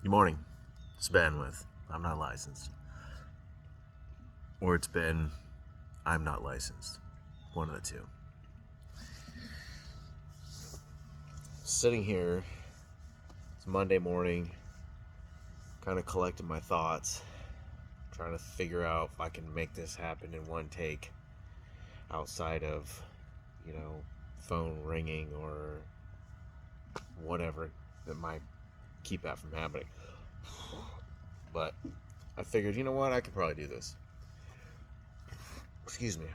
Good morning. It's Ben with I'm not licensed. Or it's been I'm not licensed. One of the two. Sitting here, it's Monday morning, kind of collecting my thoughts, trying to figure out if I can make this happen in one take outside of, phone ringing or whatever that might keep that from happening. But I figured, you know what, I could probably do this. Excuse me.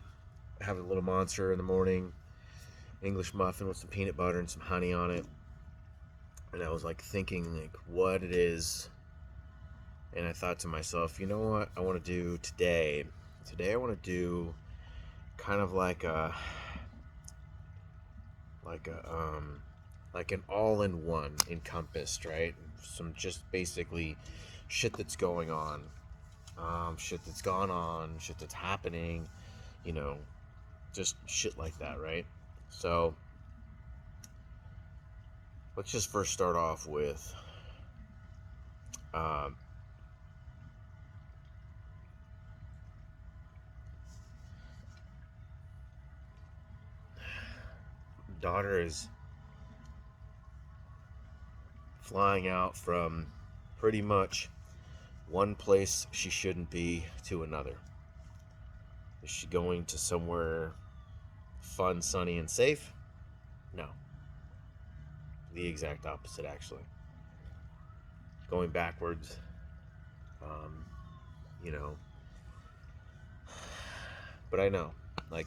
I have a little monster in the morning, English muffin with some peanut butter and some honey on it. And I was thinking what it is. And I thought to myself, you know what I want to do today? Today I want to do kind of like an all-in-one encompassed, right? Some just basically shit that's going on, shit that's gone on, shit that's happening, just shit like that, right? So let's just first start off with um, daughter is flying out from pretty much one place she shouldn't be to another. Is she going to somewhere fun, sunny, and safe? No. The exact opposite, actually. Going backwards, um, you know. But I know,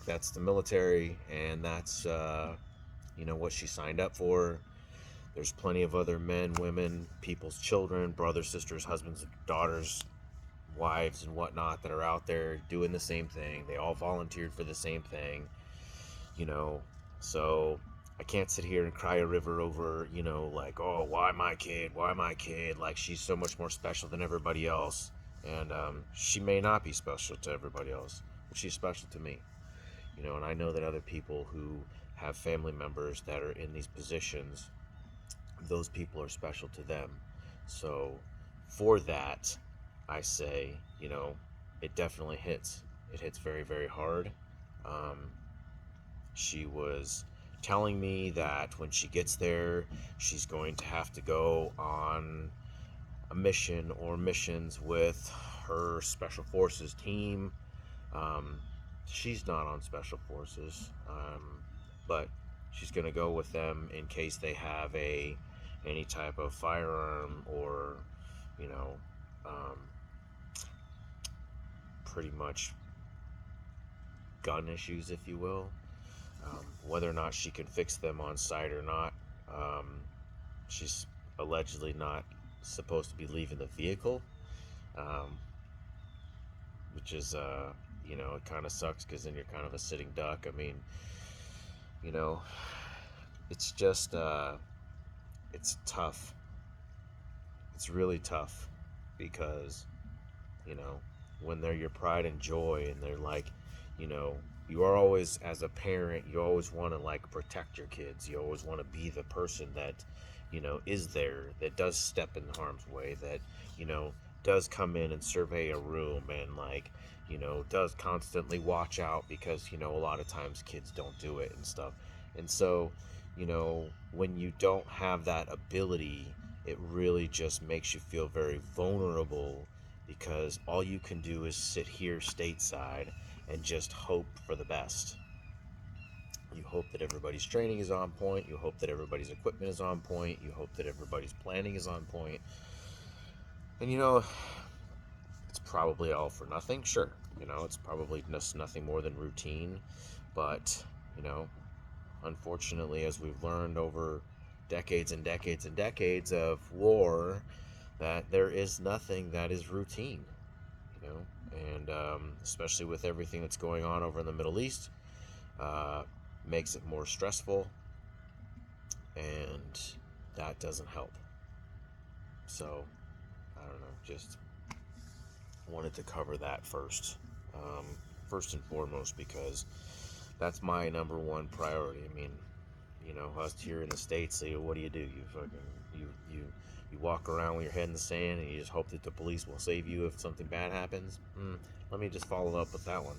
that's the military, and that's, what she signed up for. There's plenty of other men, women, people's children, brothers, sisters, husbands, daughters, wives, and whatnot that are out there doing the same thing. They all volunteered for the same thing, So I can't sit here and cry a river over, oh, why my kid? Why my kid? Like, she's so much more special than everybody else. And she may not be special to everybody else, but she's special to me. And I know that other people who have family members that are in these positions, those people are special to them. So for that, I say, it definitely hits. It hits very, very hard. She was telling me that when she gets there, she's going to have to go on a mission or missions with her Special Forces team. She's not on Special Forces, but she's going to go with them in case they have any type of firearm or, you know, um, pretty much gun issues, if you will. Whether or not she can fix them on site or not, she's allegedly not supposed to be leaving the vehicle, um, which is, it kind of sucks because then you're kind of a sitting duck. I mean, you know, it's just, it's tough. It's really tough because, you know, when they're your pride and joy and they're you are always, as a parent, you always want to protect your kids. You always want to be the person that, is there, that does step in harm's way, that, does come in and survey a room and does constantly watch out because, a lot of times kids don't do it and stuff. And so, when you don't have that ability, it really just makes you feel very vulnerable because all you can do is sit here stateside and just hope for the best. You hope that everybody's training is on point. You hope that everybody's equipment is on point. You hope that everybody's planning is on point. And it's probably all for nothing. Sure, it's probably just nothing more than routine. But, unfortunately, as we've learned over decades and decades and decades of war, that there is nothing that is routine, and especially with everything that's going on over in the Middle East, makes it more stressful, and that doesn't help. So, I don't know, just wanted to cover that first, first and foremost, because that's my number one priority. I mean, us here in the States, what do? You fucking, you You walk around with your head in the sand and you just hope that the police will save you if something bad happens. Let me just follow up with that one.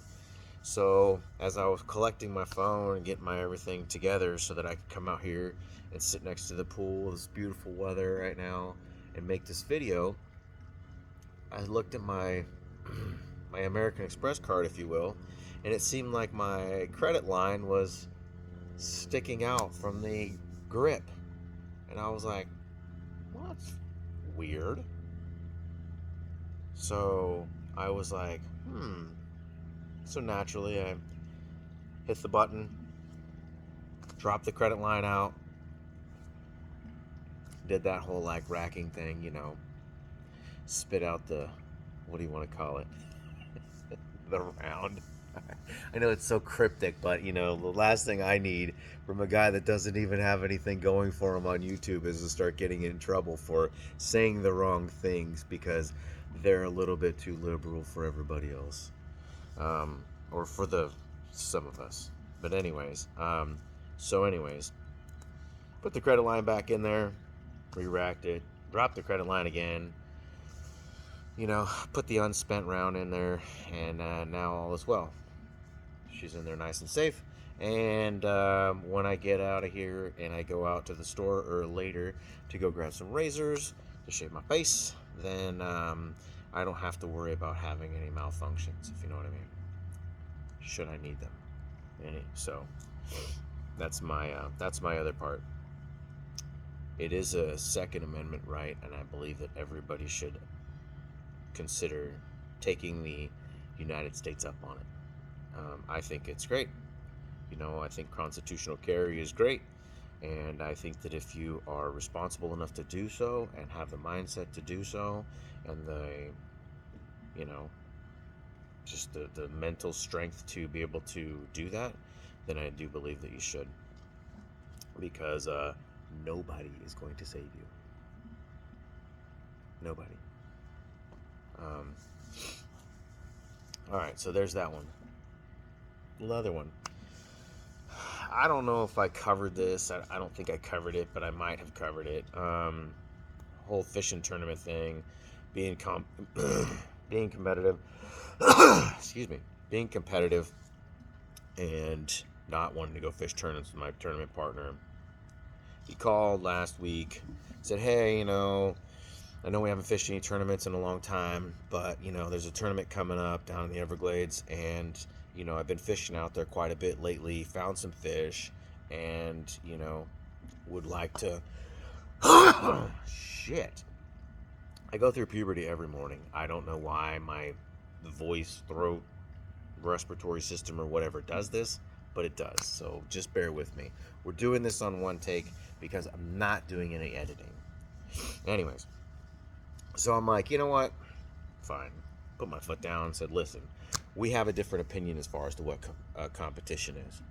So as I was collecting my phone and getting my everything together so that I could come out here and sit next to the pool, this beautiful weather right now, and make this video, I looked at my my American Express card, if you will, and it seemed like my credit line was sticking out from the grip. And I was like, well, that's weird. So I was like, So naturally, I hit the button, dropped the credit line out, did that whole like racking thing, spit out the, what do you want to call it? The round. I know it's so cryptic, but the last thing I need from a guy that doesn't even have anything going for him on YouTube is to start getting in trouble for saying the wrong things because they're a little bit too liberal for everybody else, or for some of us. But anyways, put the credit line back in there, re-racked it, dropped the credit line again. Put the unspent round in there, and now all is well. She's in there nice and safe. And when I get out of here and I go out to the store or later to go grab some razors to shave my face, then I don't have to worry about having any malfunctions, if you know what I mean, should I need them. So that's my other part. It is a Second Amendment right, and I believe that everybody should consider taking the United States up on it. I think it's great. I think constitutional carry is great. And I think that if you are responsible enough to do so and have the mindset to do so and just the mental strength to be able to do that, then I do believe that you should. Because nobody is going to save you. Nobody. Alright, so there's that one. The other one. I don't know if I covered this. I don't think I covered it, but I might have covered it. Whole fishing tournament thing. Being competitive. Excuse me. Being competitive and not wanting to go fish tournaments with my tournament partner. He called last week, said, hey, I know we haven't fished any tournaments in a long time, but, there's a tournament coming up down in the Everglades, and, I've been fishing out there quite a bit lately, found some fish, and, would like to... Shit. I go through puberty every morning. I don't know why my voice, throat, respiratory system, or whatever does this, but it does, so just bear with me. We're doing this on one take because I'm not doing any editing. Anyways. So I'm like, you know what? Fine. Put my foot down and said, listen, we have a different opinion as far as to what competition is.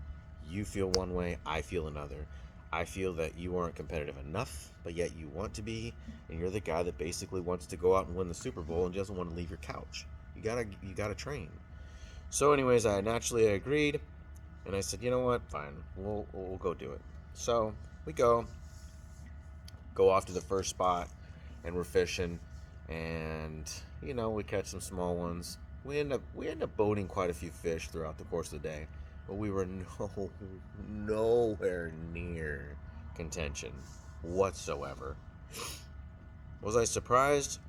You feel one way, I feel another. I feel that you aren't competitive enough, but yet you want to be, and you're the guy that basically wants to go out and win the Super Bowl and doesn't want to leave your couch. You gotta train. So anyways, I naturally agreed, and I said, you know what? Fine. We'll go do it. So we go off to the first spot, and we're fishing. And we catch some small ones. We end up boating quite a few fish throughout the course of the day, but we were nowhere near contention whatsoever. Was I surprised?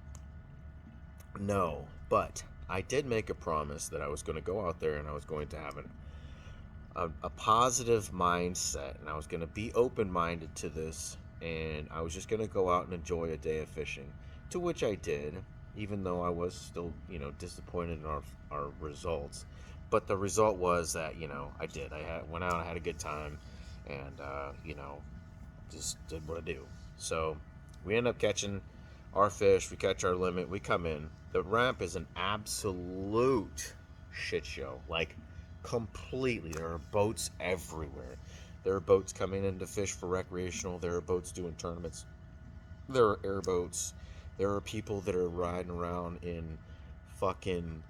No, but I did make a promise that I was going to go out there and I was going to have a positive mindset, and I was going to be open-minded to this, and I was just going to go out and enjoy a day of fishing. To which I did, even though I was still, disappointed in our results. But the result was that, I did. Went out, I had a good time, and, just did what I do. So we end up catching our fish. We catch our limit. We come in. The ramp is an absolute shit show. Like, completely. There are boats everywhere. There are boats coming in to fish for recreational. There are boats doing tournaments. There are airboats. There are people that are riding around in fucking,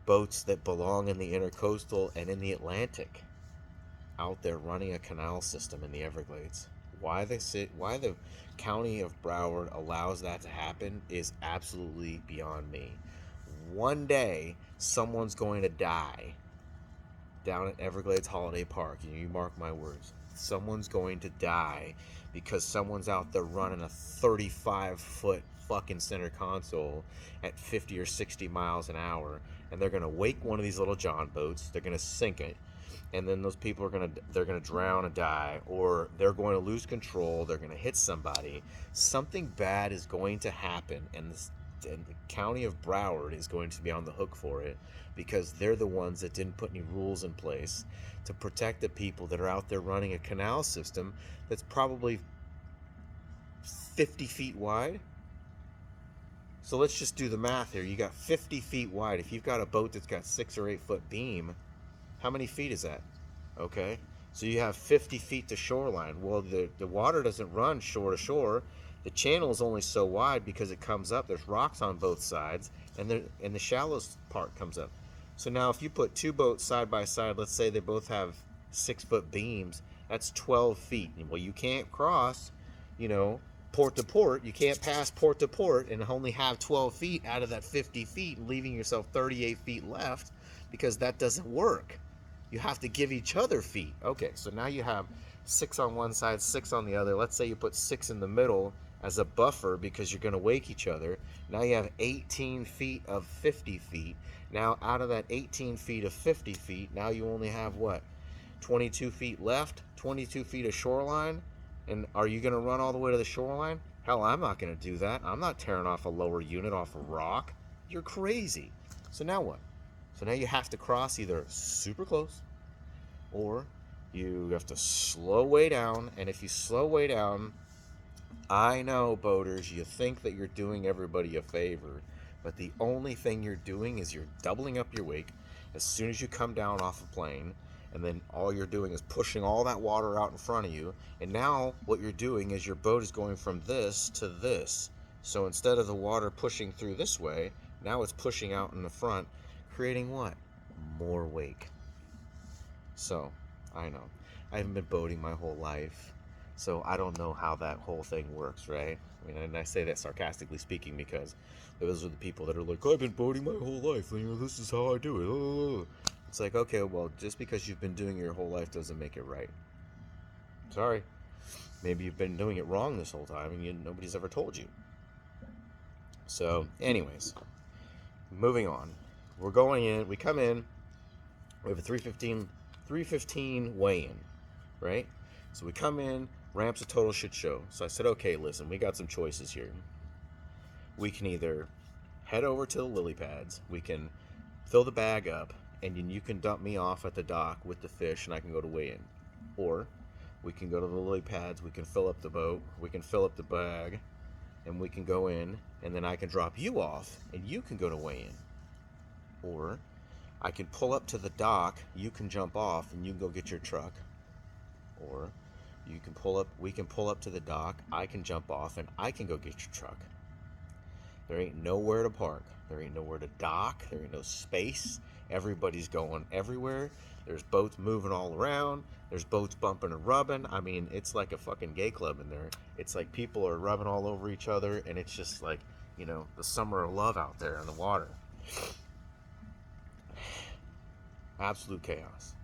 boats that belong in the intercoastal and in the Atlantic, out there running a canal system in the Everglades. Why the county of Broward allows that to happen is absolutely beyond me. One day, someone's going to die down at Everglades Holiday Park. You mark my words. Someone's going to die because someone's out there running a 35-foot fucking center console at 50 or 60 miles an hour, and they're going to wake one of these little John boats. They're going to sink it, and then those people they're going to drown and die, or they're going to lose control. They're going to hit somebody. Something bad is going to happen, and the county of Broward is going to be on the hook for it, because they're the ones that didn't put any rules in place to protect the people that are out there running a canal system that's probably 50 feet wide. So let's just do the math here. You got 50 feet wide. If you've got a boat that's got 6 or 8 foot beam, how many feet is that? Okay, so you have 50 feet to shoreline. Well, the water doesn't run shore to shore. The channel is only so wide because it comes up. There's rocks on both sides, and the shallowest part comes up. So now if you put two boats side by side, let's say they both have 6 foot beams, that's 12 feet. Well, you can't cross, port to port. You can't pass port to port and only have 12 feet out of that 50 feet, leaving yourself 38 feet left, because that doesn't work. You have to give each other feet. Okay, so now you have 6 on one side, 6 on the other. Let's say you put 6 in the middle as a buffer because you're going to wake each other. Now you have 18 feet of 50 feet. Now out of that 18 feet of 50 feet, now you only have what? 22 feet left, 22 feet of shoreline. And are you going to run all the way to the shoreline? Hell, I'm not going to do that. I'm not tearing off a lower unit off a rock. You're crazy. So now what? So now you have to cross either super close, or you have to slow way down. And if you slow way down, I know, boaters, you think that you're doing everybody a favor, but the only thing you're doing is you're doubling up your wake as soon as you come down off a plane, and then all you're doing is pushing all that water out in front of you. And now what you're doing is your boat is going from this to this. So instead of the water pushing through this way, now it's pushing out in the front, creating what? More wake. So, I know. I haven't been boating my whole life, so I don't know how that whole thing works, right? I mean, and I say that sarcastically speaking, because those are the people that are like, I've been boating my whole life, this is how I do it. Oh. It's like, okay, well, just because you've been doing it your whole life doesn't make it right. Sorry. Maybe you've been doing it wrong this whole time and nobody's ever told you. So, anyways, moving on. We're going in, we come in, we have a 315 weigh-in, right? So we come in, ramp's a total shit show. So I said, okay, listen, we got some choices here. We can either head over to the lily pads, we can fill the bag up, and then you can dump me off at the dock with the fish and I can go to weigh-in. Or we can go to the lily pads, we can fill up the boat, we can fill up the bag, and we can go in, and then I can drop you off and you can go to weigh-in. Or I can pull up to the dock, you can jump off and you can go get your truck. Or we can pull up to the dock, I can jump off and I can go get your truck. There ain't nowhere to park. There ain't nowhere to dock. There ain't no space. Everybody's going everywhere. There's boats moving all around. There's boats bumping and rubbing. I mean, it's like a fucking gay club in there. It's like people are rubbing all over each other, and it's just like, the summer of love out there in the water. Absolute chaos.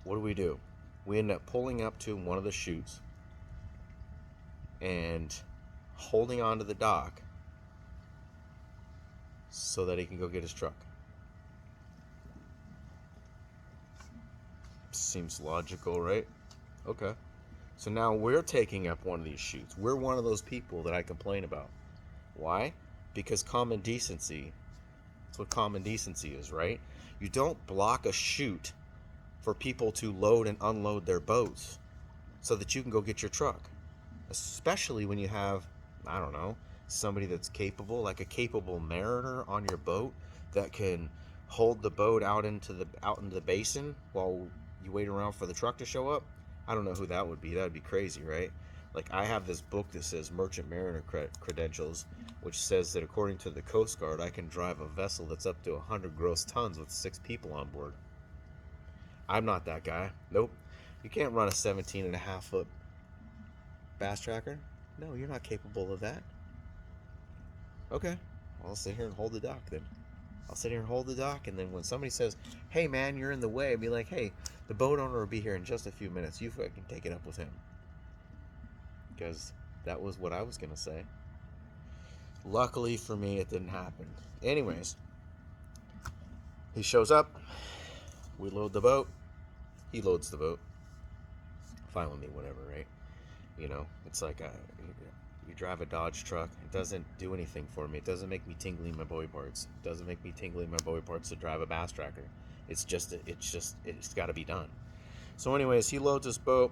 What do? We end up pulling up to one of the chutes and holding onto the dock so that he can go get his truck. Seems logical, right? Okay. So now we're taking up one of these chutes. We're one of those people that I complain about. Why? Because common decency. That's what common decency is, right? You don't block a chute for people to load and unload their boats so that you can go get your truck. Especially when you have, I don't know, somebody that's capable, like a capable mariner on your boat that can hold the boat out into the basin while you wait around for the truck to show up. I don't know who that would be. That would be crazy, right? Like, I have this book that says Merchant Mariner Credentials, which says that according to the Coast Guard, I can drive a vessel that's up to 100 gross tons with 6 people on board. I'm not that guy. Nope. You can't run a 17.5 foot bass tracker? No, you're not capable of that. Okay, I'll sit here and hold the dock then. I'll sit here and hold the dock, and then when somebody says, hey man, you're in the way, I'll be like, hey, the boat owner will be here in just a few minutes. You fucking take it up with him. Because that was what I was going to say. Luckily for me, it didn't happen. Anyways, he shows up. We load the boat. He loads the boat. Fine with me, whatever, right? You know, it's like you drive a Dodge truck. It doesn't do anything for me. It doesn't make me tingly in my body parts. It doesn't make me tingly in my body parts to drive a bass tracker. It's got to be done. So anyways, he loads his boat.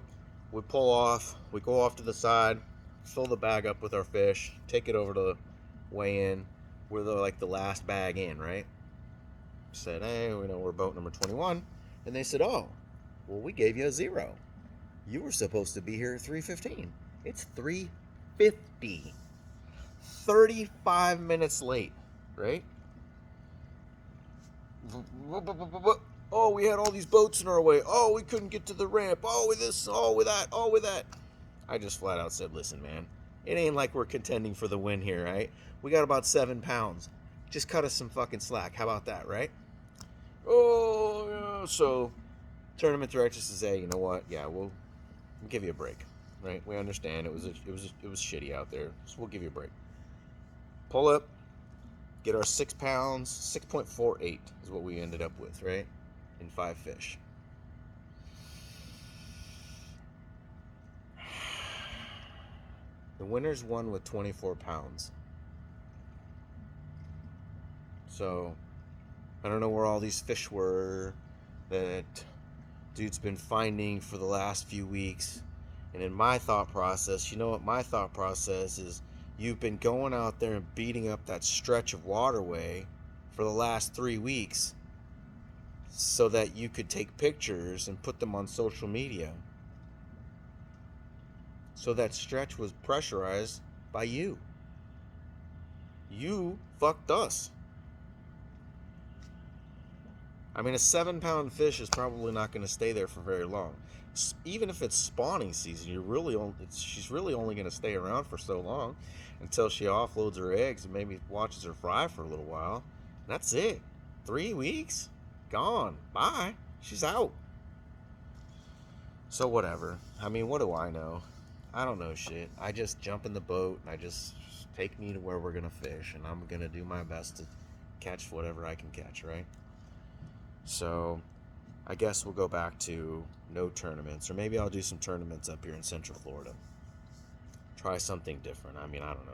We pull off. We go off to the side, fill the bag up with our fish, take it over to weigh in. We're like the last bag in, right? Said, hey, we're boat number 21. And they said, oh, well, we gave you a 0. You were supposed to be here at 3:15. It's 3:50. 35 minutes late, right? Oh, we had all these boats in our way. Oh, we couldn't get to the ramp. Oh, with this. Oh, with that. Oh, with that. I just flat out said, listen, man, it ain't like we're contending for the win here, right? We got about 7 pounds. Just cut us some fucking slack. How about that, right? Oh, yeah. So, tournament director says, hey, you know what? Yeah, we'll give you a break, right? We understand it was shitty out there, so we'll give you a break. Pull up, get our 6 pounds, 6.48 is what we ended up with, right? In 5 fish. The winners won with 24 pounds. So, I don't know where all these fish were that dude's been finding for the last few weeks. And in my thought process, you know what my thought process is? You've been going out there and beating up that stretch of waterway for the last 3 weeks so that you could take pictures and put them on social media. So that stretch was pressurized by you. You fucked us. I mean, a 7-pound fish is probably not going to stay there for very long. Even if it's spawning season, she's really only going to stay around for so long until she offloads her eggs and maybe watches her fry for a little while. That's it. 3 weeks? Gone. Bye. She's out. So whatever. I mean, what do I know? I don't know shit. I just jump in the boat and I just take me to where we're going to fish, and I'm going to do my best to catch whatever I can catch, right? So I guess we'll go back to no tournaments, or maybe I'll do some tournaments up here in Central Florida. Try something different. I mean, I don't know.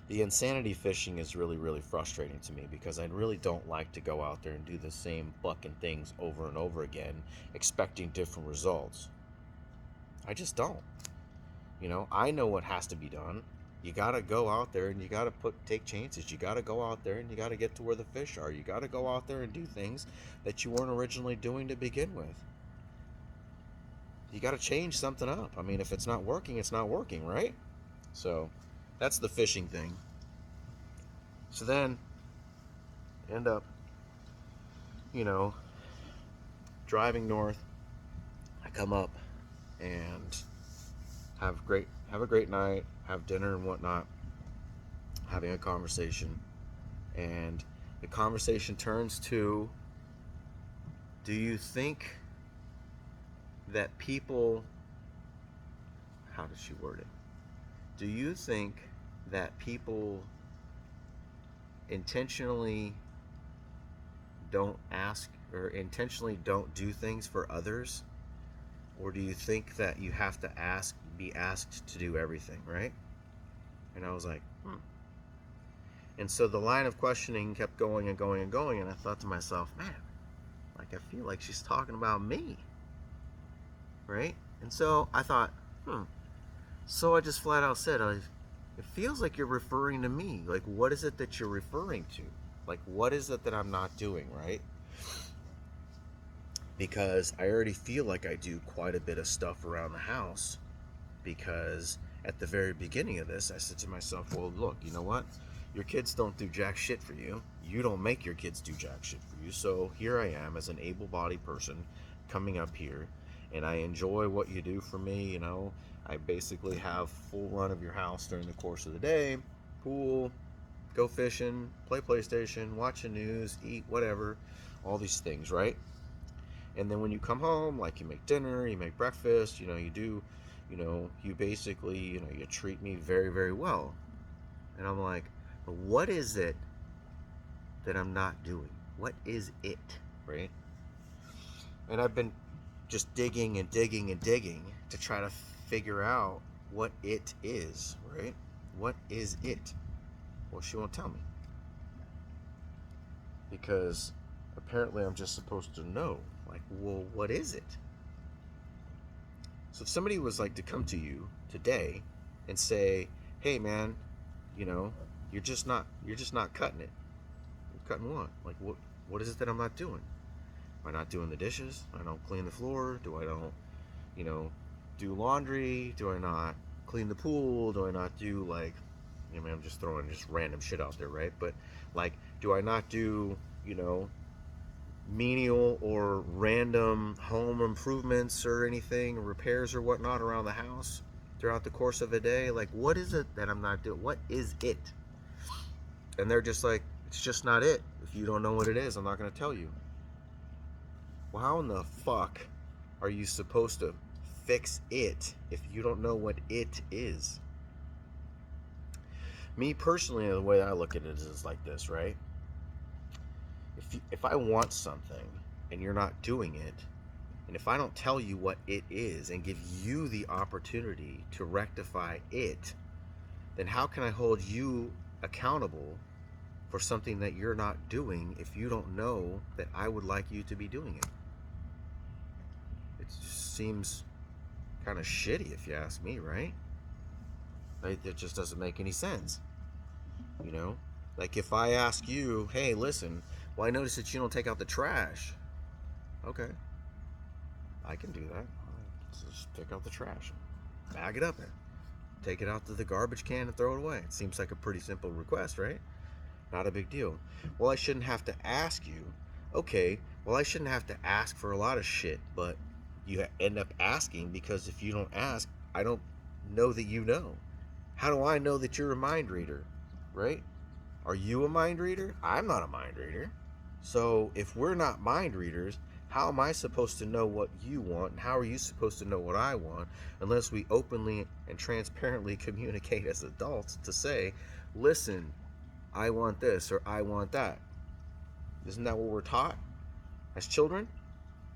The insanity fishing is really, really frustrating to me because I really don't like to go out there and do the same fucking things over and over again, expecting different results. I just don't. I know what has to be done. You gotta go out there and you gotta take chances. You gotta go out there and you gotta get to where the fish are. You gotta go out there and do things that you weren't originally doing to begin with. You gotta change something up. I mean, if it's not working, it's not working, right? So that's the fishing thing. So then end up, driving north. I come up and have a great night, have dinner and whatnot, having a conversation, and the conversation turns to, do you think that people, how does she word it? Do you think that people intentionally don't ask or intentionally don't do things for others? Or do you think that you have to be asked to do everything, right? And I was like, And so the line of questioning kept going and going and going, and I thought to myself, man, like I feel like she's talking about me, right? And so I thought, So I just flat out said, it feels like you're referring to me. Like, what is it that you're referring to? Like, what is it that I'm not doing, right? Because I already feel like I do quite a bit of stuff around the house, because at the very beginning of this, I said to myself, well, look, you know what? Your kids don't do jack shit for you. You don't make your kids do jack shit for you. So here I am as an able-bodied person coming up here and I enjoy what you do for me. You know, I basically have full run of your house during the course of the day, pool, go fishing, play PlayStation, watch the news, eat whatever, all these things, right? And then when you come home, like you make dinner, you make breakfast, you know, you do, you know, you basically, you know, you treat me very, very well. And I'm like, but what is it that I'm not doing? What is it, right? And I've been just digging and digging and digging to try to figure out what it is, right? What is it? Well, she won't tell me. Because apparently I'm just supposed to know. Like, well, what is it? So if somebody was like to come to you today and say, hey man, you know, you're just not cutting it. You're cutting what? Like what is it that I'm not doing? Am I not doing the dishes? I don't clean the floor? Do I don't, you know, do laundry? Do I not clean the pool? Do I not do like, I mean, I'm just throwing just random shit out there, right? But like, do I not do, you know, menial or random home improvements or anything, repairs or whatnot around the house throughout the course of a day? Like, what is it that I'm not doing? What is it? And they're just like, it's just not it. If you don't know what it is, I'm not going to tell you. Well, how in the fuck are you supposed to fix it if you don't know what it is? Me personally, the way I look at it is like this, right? If I want something and you're not doing it, and if I don't tell you what it is and give you the opportunity to rectify it, then how can I hold you accountable for something that you're not doing if you don't know that I would like you to be doing it? It just seems kind of shitty if you ask me, right? Like, it just doesn't make any sense, you know? Like if I ask you, hey, listen, well, I noticed that you don't take out the trash. Okay, I can do that. Just pick out the trash, bag it up, and take it out to the garbage can and throw it away. It seems like a pretty simple request, right? Not a big deal. Well, I shouldn't have to ask you. Okay, well, I shouldn't have to ask for a lot of shit, but you end up asking because if you don't ask, I don't know that you know. How do I know that you're a mind reader, right? Are you a mind reader? I'm not a mind reader. So if we're not mind readers, how am I supposed to know what you want? And how are you supposed to know what I want unless we openly and transparently communicate as adults to say, listen, I want this or I want that. Isn't that what we're taught as children?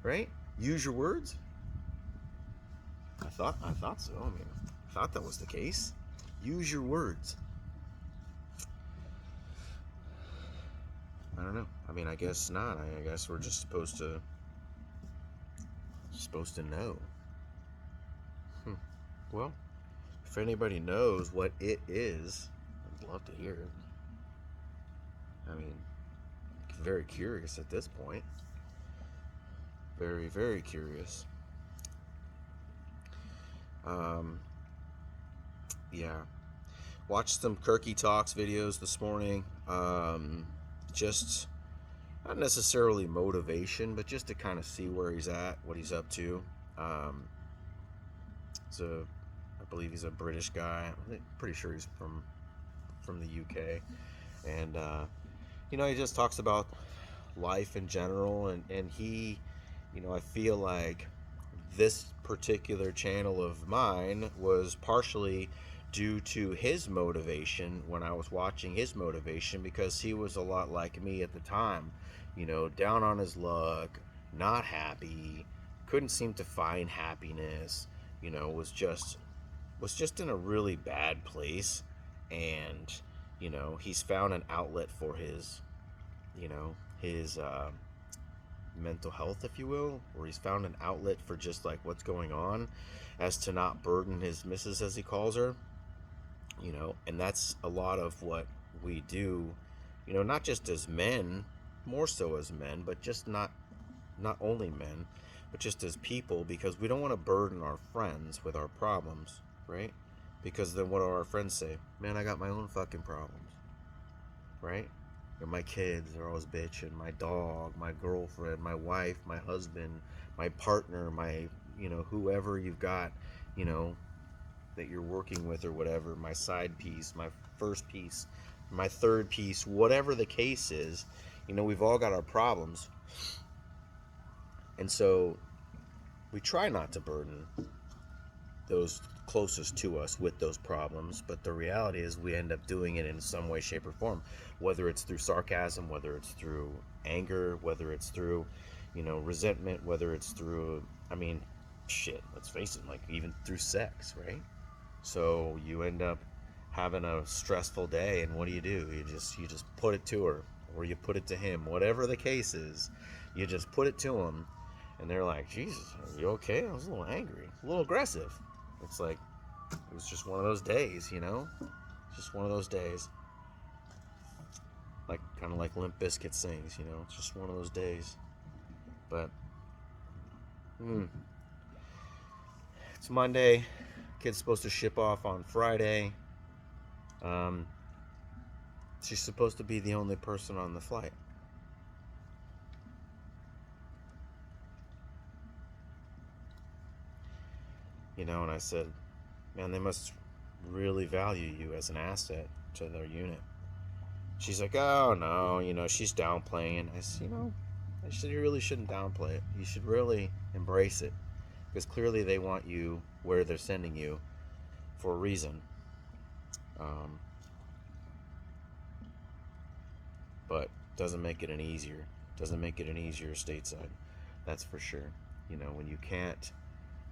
Right? Use your words? I thought so. I mean, I thought that was the case. Use your words. I don't know. I mean, I guess not. I guess we're just supposed to know. Well, if anybody knows what it is, I'd love to hear it. I mean, very curious at this point. Very, very curious. Yeah. Watched some Kirky Talks videos this morning. Just not necessarily motivation, but just to kind of see where he's at, what he's up to. I believe he's a British guy. I'm pretty sure he's from the UK, and you know, he just talks about life in general, and he, you know, I feel like this particular channel of mine was partially due to his motivation when I was watching his motivation, because he was a lot like me at the time, you know, down on his luck, not happy, couldn't seem to find happiness, you know, was just in a really bad place. And you know, he's found an outlet for his, you know, his mental health, if you will, or he's found an outlet for just like what's going on, as to not burden his missus, as he calls her, you know. And that's a lot of what we do, you know, not just as men, more so as men, but just not only men, but just as people, because we don't want to burden our friends with our problems, right? Because then what do our friends say? Man, I got my own fucking problems, right? Or my kids are always bitching, my dog, my girlfriend, my wife, my husband, my partner, my whoever you've got, you know, that you're working with or whatever, my side piece, my first piece, my third piece, whatever the case is, we've all got our problems. And so we try not to burden those closest to us with those problems, but the reality is we end up doing it in some way, shape, or form, whether it's through sarcasm, whether it's through anger, whether it's through, resentment, whether it's through, shit, let's face it, like even through sex, right? So you end up having a stressful day, and what do? You just put it to her, or you put it to him, whatever the case is. You just put it to them, and they're like, Jesus, are you okay? I was a little angry, a little aggressive. It's like, it was just one of those days, just one of those days. Like, kind of like Limp Bizkit sings, it's just one of those days. But it's Monday. Kid's supposed to ship off on Friday. She's supposed to be the only person on the flight. And I said, man, they must really value you as an asset to their unit. She's like, oh no, she's downplaying. I said, you really shouldn't downplay it. You should really embrace it, because clearly they want you where they're sending you for a reason. But doesn't make it any easier. Doesn't make it any easier stateside. That's for sure. When you can't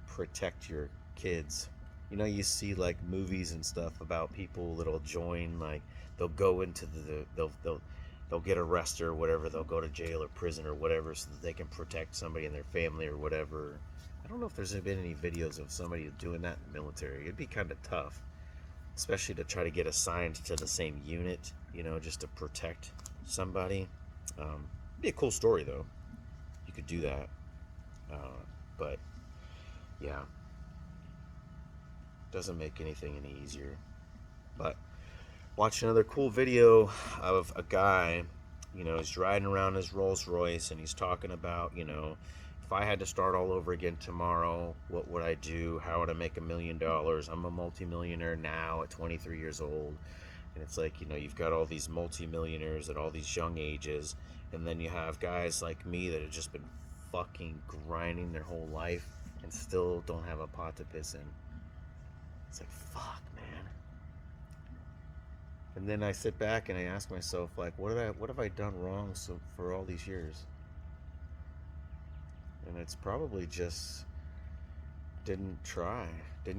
protect your kids, you see like movies and stuff about people that'll join, like they'll go into they'll get arrested or whatever, they'll go to jail or prison or whatever so that they can protect somebody in their family or whatever. I don't know if there's been any videos of somebody doing that in the military. It'd be kind of tough, especially to try to get assigned to the same unit, just to protect somebody. It'd be a cool story though. You could do that. But yeah, doesn't make anything any easier. But watch another cool video of a guy, he's riding around his Rolls Royce, and he's talking about, if I had to start all over again tomorrow, what would I do? How would I make $1 million? I'm a multimillionaire now at 23 years old. And it's like, you've got all these multimillionaires at all these young ages, and then you have guys like me that have just been fucking grinding their whole life and still don't have a pot to piss in. It's like, fuck, man. And then I sit back and I ask myself, like, what have I done wrong for all these years? And it's probably just didn't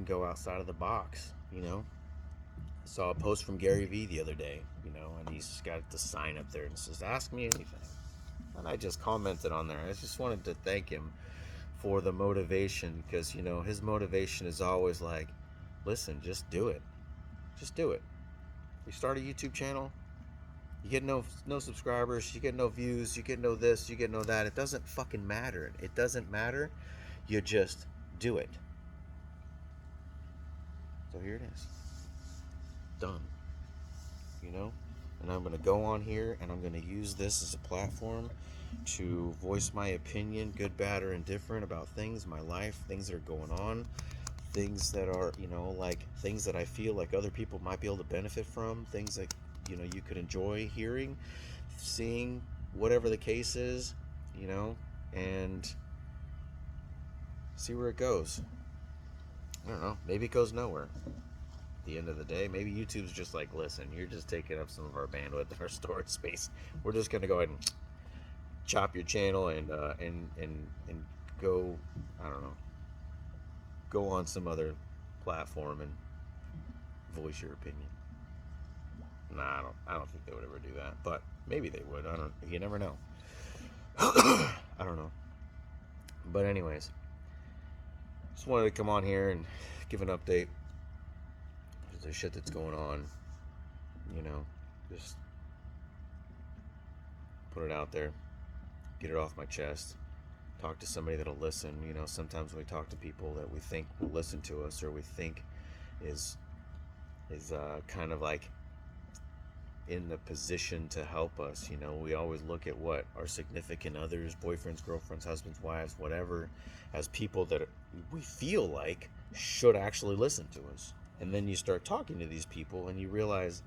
go outside of the box, I saw a post from Gary Vee the other day, and he's got the sign up there and it says, ask me anything. And I just commented on there. I just wanted to thank him for the motivation, because, his motivation is always like, listen, just do it. Just do it. You start a YouTube channel, you get no subscribers, you get no views, you get no this, you get no that. It doesn't fucking matter. It doesn't matter. You just do it. So here it is. Done. And I'm going to go on here and I'm going to use this as a platform to voice my opinion, good, bad, or indifferent, about things, my life, things that are going on, things that are, like things that I feel like other people might be able to benefit from, things that, you could enjoy hearing, seeing, whatever the case is, and see where it goes. I don't know. Maybe it goes nowhere. At the end of the day, maybe YouTube's just like, listen, you're just taking up some of our bandwidth and our storage space. We're just gonna go ahead and chop your channel and go, I don't know, go on some other platform and voice your opinion. Nah, I don't think they would ever do that, but maybe they would. You never know. I don't know. But anyways, just wanted to come on here and give an update. The shit that's going on, just put it out there, get it off my chest, talk to somebody that'll listen. Sometimes when we talk to people that we think will listen to us, or we think is kind of like in the position to help us. You know, we always look at what our significant others, boyfriends, girlfriends, husbands, wives, whatever, as people that we feel like should actually listen to us. And then you start talking to these people and you realize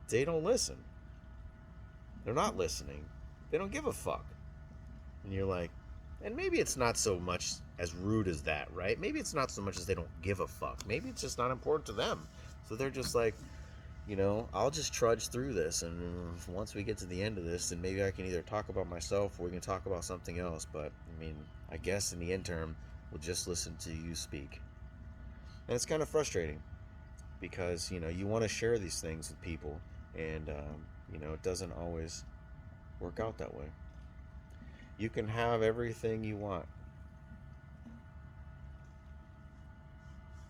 they don't listen. They're not listening. They don't give a fuck. And you're like, and maybe it's not so much as rude as that, right? Maybe it's not so much as they don't give a fuck. Maybe it's just not important to them. So they're just like, you know, I'll just trudge through this, and once we get to the end of this, then maybe I can either talk about myself or we can talk about something else. But I mean, I guess in the interim, we'll just listen to you speak. And it's kind of frustrating because, you know, you want to share these things with people, and you know, it doesn't always work out that way. You can have everything you want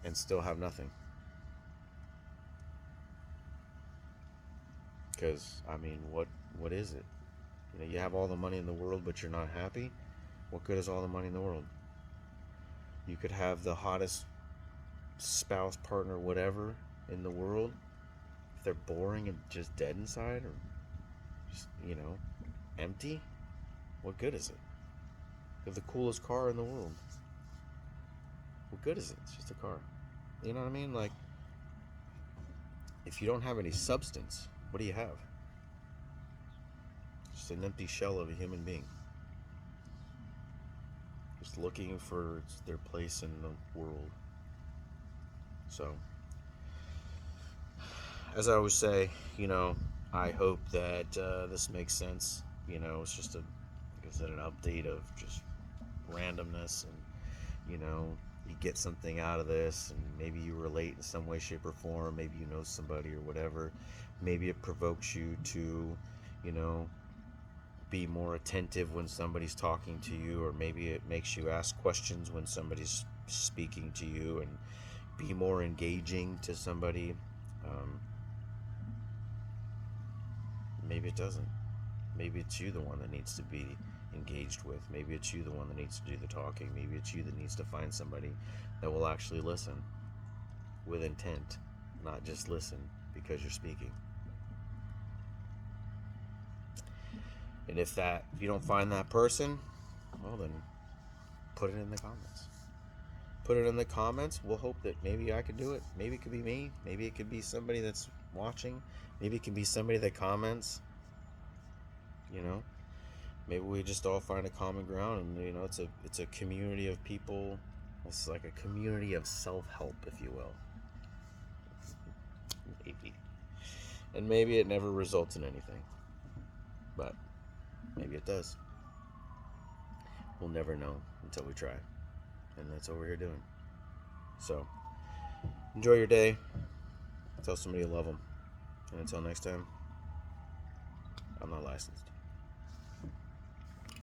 and still have nothing. Because I mean, what is it? You know, you have all the money in the world, but you're not happy. What good is all the money in the world? You could have the hottest spouse, partner, whatever in the world. If they're boring and just dead inside, or just, you know, empty, what good is it? You have the coolest car in the world. What good is it? It's just a car. You know what I mean? Like, if you don't have any substance, what do you have? Just an empty shell of a human being. Just looking for their place in the world. So, as I always say, you know, I hope that this makes sense. You know, it's just like I said, an update of just randomness, and you know, you get something out of this, and maybe you relate in some way, shape, or form. Maybe you know somebody or whatever. Maybe it provokes you to, you know, be more attentive when somebody's talking to you, or maybe it makes you ask questions when somebody's speaking to you, and be more engaging to somebody. Um, maybe it doesn't. Maybe it's you the one that needs to be engaged with. Maybe it's you the one that needs to do the talking. Maybe it's you that needs to find somebody that will actually listen with intent, not just listen because you're speaking. And if you don't find that person, well then put it in the comments. Put it in the comments. We'll hope that maybe I could do it. Maybe it could be me. Maybe it could be somebody that's watching. Maybe it can be somebody that comments. You know, maybe we just all find a common ground, and you know, it's a community of people. It's like a community of self-help, if you will. Maybe, and maybe it never results in anything, but maybe it does. We'll never know until we try, and that's what we're here doing. So, enjoy your day. Tell somebody you love them, and until next time, I'm not licensed.